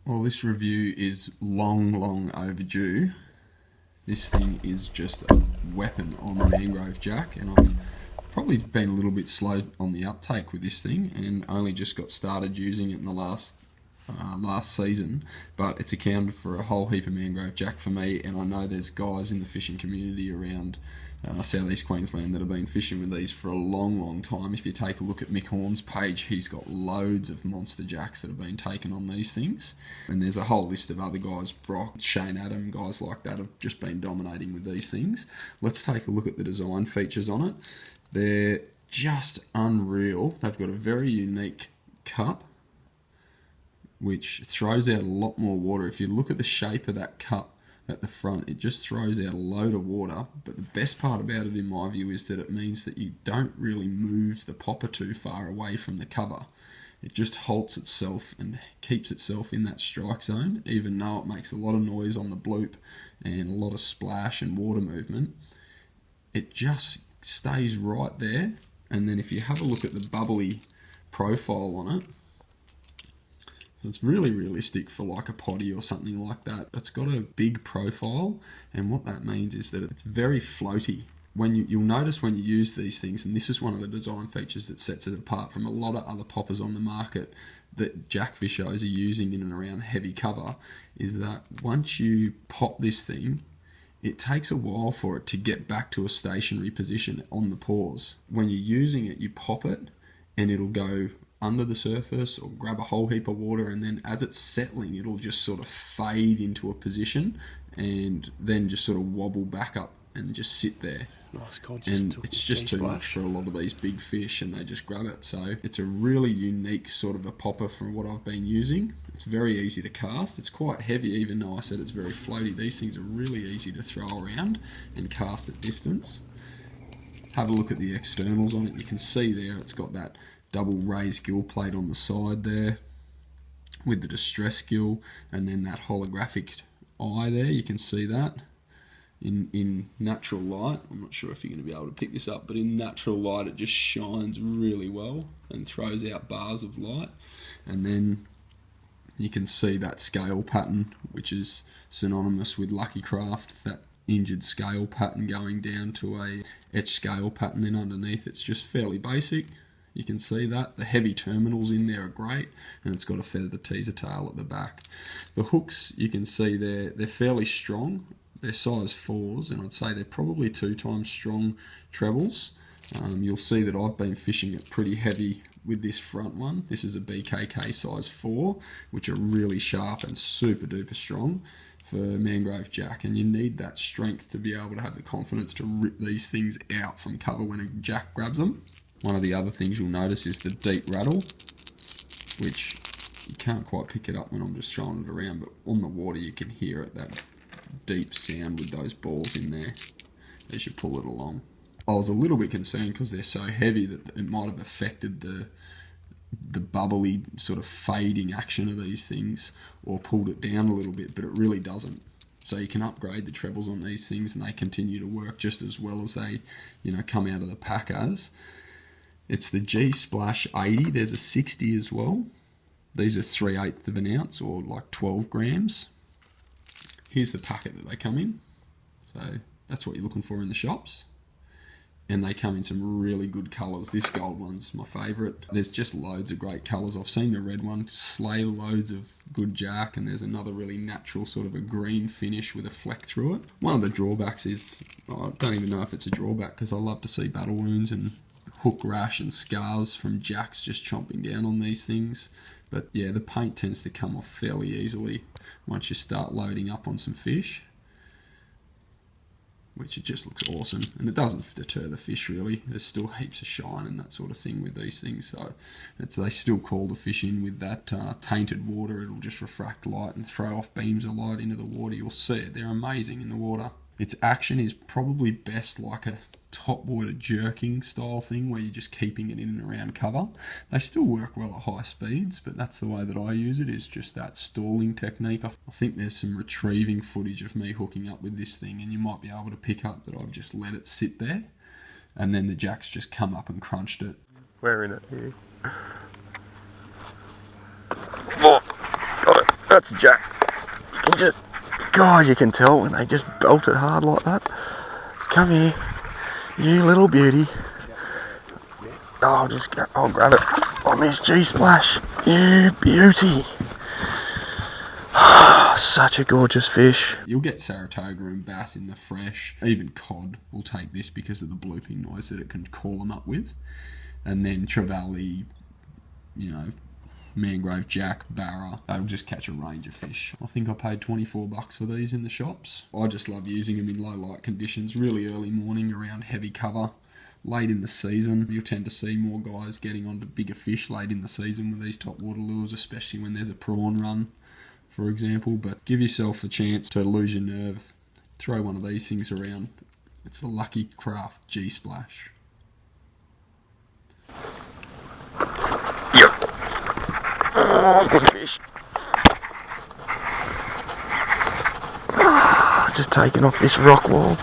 Well, this review is long overdue. This thing is just a weapon on the Mangrove Jack, and I've probably been a little bit slow on the uptake with this thing and only just got started using it in the last season, but it's accounted for a whole heap of Mangrove Jack for me, and I know there's guys in the fishing community around southeast Queensland that have been fishing with these for a long time. If you take a look at Mick Horn's page, he's got loads of monster jacks that have been taken on these things, and there's a whole list of other guys, Brock, Shane Adam, guys like that have just been dominating with these things. Let's take a look at the design features on it. They're just unreal. They've got a very unique cup which throws out a lot more water. If you look at the shape of that cup at the front, it just throws out a load of water. But the best part about it, in my view, is that it means that you don't really move the popper too far away from the cover. It just halts itself and keeps itself in that strike zone, even though it makes a lot of noise on the bloop and a lot of splash and water movement. It just stays right there. And then if you have a look at the bubbly profile on it, it's really realistic for like a potty or something like that. It's got a big profile, and what that means is that it's very floaty. When you'll notice when you use these things, and this is one of the design features that sets it apart from a lot of other poppers on the market that jackfishers are using in and around heavy cover, is that once you pop this thing, it takes a while for it to get back to a stationary position on the paws. When you're using it, you pop it and it'll go under the surface or grab a whole heap of water, and then as it's settling, it'll just sort of fade into a position and then just sort of wobble back up and just sit there. Nice God, and it's just too much for a lot of these big fish, and they just grab it. So it's a really unique sort of a popper from what I've been using. It's very easy to cast. It's quite heavy, even though I said it's very floaty. These things are really easy to throw around and cast at distance. Have a look at the externals on it. You can see there it's got that double raised gill plate on the side there with the distress gill, and then that holographic eye there. You can see that in natural light. I'm not sure if you're going to be able to pick this up, but in natural light it just shines really well and throws out bars of light. And then you can see that scale pattern, which is synonymous with Lucky Craft, that injured scale pattern going down to a etched scale pattern. Then underneath it's just fairly basic. You can see that. The heavy terminals in there are great, and it's got a feather teaser tail at the back. The hooks, you can see they're fairly strong. They're size 4s, and I'd say they're probably 2 times strong trebles. You'll see that I've been fishing it pretty heavy with this front one. This is a BKK size 4, which are really sharp and super duper strong for Mangrove Jack, and you need that strength to be able to have the confidence to rip these things out from cover when a jack grabs them. One of the other things you'll notice is the deep rattle, which you can't quite pick it up when I'm just showing it around, but on the water you can hear it, that deep sound with those balls in there as you pull it along. I was a little bit concerned because they're so heavy that it might have affected the bubbly sort of fading action of these things or pulled it down a little bit, but it really doesn't. So you can upgrade the trebles on these things and they continue to work just as well as they, come out of the pack as. It's the G-Splash 80. There's a 60 as well. These are 3/8 of an ounce, or like 12 grams. Here's the packet that they come in. So that's what you're looking for in the shops. And they come in some really good colours. This gold one's my favourite. There's just loads of great colours. I've seen the red one slay loads of good jack, and there's another really natural sort of a green finish with a fleck through it. One of the drawbacks is, I don't even know if it's a drawback, because I love to see battle wounds and hook rash and scars from jacks just chomping down on these things. But yeah, the paint tends to come off fairly easily once you start loading up on some fish, which it just looks awesome, and it doesn't deter the fish really. There's still heaps of shine and that sort of thing with these things, so they still call the fish in with that tainted water. It'll just refract light and throw off beams of light into the water. You'll see it, they're amazing in the water. Its action is probably best like a top water jerking style thing where you're just keeping it in and around cover. They still work well at high speeds, but that's the way that I use it, is just that stalling technique. I think there's some retrieving footage of me hooking up with this thing, and you might be able to pick up that I've just let it sit there and then the jack's just come up and crunched it. We're in it here. Got it. That's Jack. You can just, God, you can tell when they just belt it hard like that. Come here, you little beauty. Oh, I'll grab it on this G-Splash. You beauty. Such a gorgeous fish. You'll get Saratoga and bass in the fresh. Even cod will take this because of the blooping noise that it can call them up with. And then trevally, mangrove jack, barra. They'll just catch a range of fish. I think I paid $24 for these in the shops. I just love using them in low light conditions, really early morning around heavy cover. Late in the season, you'll tend to see more guys getting onto bigger fish late in the season with these top water lures, especially when there's a prawn run, for example. But give yourself a chance to lose your nerve. Throw one of these things around. It's the Lucky Craft G-Splash. Yep. Oh, good fish. Just taking off this rock wall.